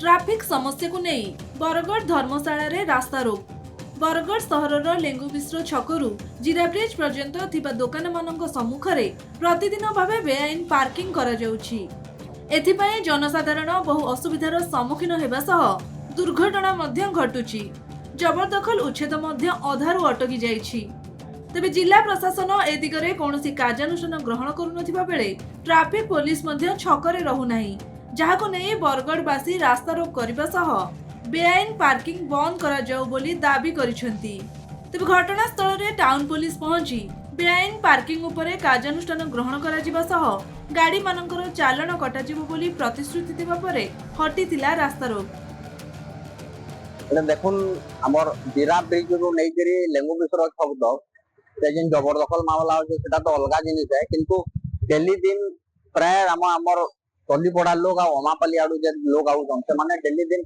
Traffic समस्या को नहीं बरगढ़ धर्मशाला रे रास्ता रोक। बरगढ़ सहरर लेंगुबिस्रो छकरू जीरा ब्रिज पर्यंत थिबा दुकान मानक सम्मुख रे प्रतिदिन भावे बेआईन पार्किंग करा जाउछि। एथिपाई जनसाधारण बहु असुविधार सम्मुखीन हेबा सह दुर्घटना मध्य घटुछि। जबरदखल उच्छेद मध्य अधारु अटकी जाइछि। तेबे जिला प्रशासन ए दिगरे कौनसी कार्यानुष्ठान ग्रहण करुनथिबा बेले ट्राफिक पुलिस मध्य छकरे रहु नाही, जहाको नै बरगढ़वासी रास्ता रोक करबा सह बेआईन पार्किंग बंद करा जाऊ बोली दाबी करिसेंती। तेबे घटनास्थल रे टाउन पुलिस पहुंची बेआईन पार्किंग उपरे कार्यानुष्ठान ग्रहण करा जिबा सह गाड़ी मानकर चालान कटा जिवो बोली प्रतिश्रुति देबा परे हटिथिला रास्ता रोक। देखुन हमर जीरा ब्रिज रो नै करी लेंगु बिसर शब्द से जिन जबरदखल मामला होचे सेटा तो अलगा जिनिस है, किंतु डेली दिन प्राय हमर टली पड़ा लोग आ अमापाली आडू जे लोग आउछन से माने डेली दिन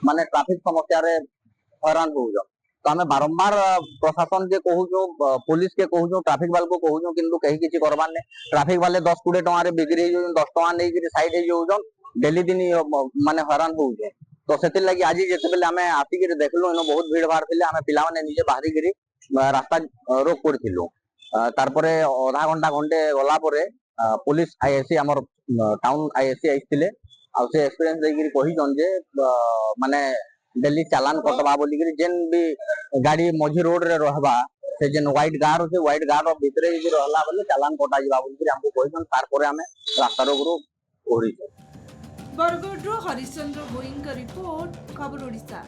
माने ट्रैफिक समस्या रे हैरान होउछन। तो हमें बारंबार प्रशासन के कहूछो, पुलिस के कहूछो, ट्रैफिक वाले को कहूछो, किंतु कहीं किछि करबार ने। ट्रैफिक वाले 10-20 टका रे बिक्री हो 10 टका नै कि साइड हे जोछन, डेली दिन माने हैरान होउछे। तो सेति लागि आज जेते बेले हमें आसी के देखलो एनो बहुत भीड़ भाड़ थिले, हमें पिला माने निजे बाहरी गिरी रास्ता रोक करथिलु। तारपरे आधा घंटा घंटे गला परे पुलिस आईएससी हमर टाउन आईएससी आइथिले आ से एक्सपीरियंस देगिरी कहिजन जे माने दिल्ली चालान कटबा बोली गिरी जेन भी गाड़ी मझी रोड रे रहबा से जेन व्हाइट कार होचे व्हाइट कार रो भीतरे जे रहला बोले चालान कटा जिबा बोली हमको कहिजन। तार परे हमें रास्ता रोक रो ओरी बरगढ़ हरिश्चंद्र गोइंग का रिपोर्ट, खबर ओडिशा।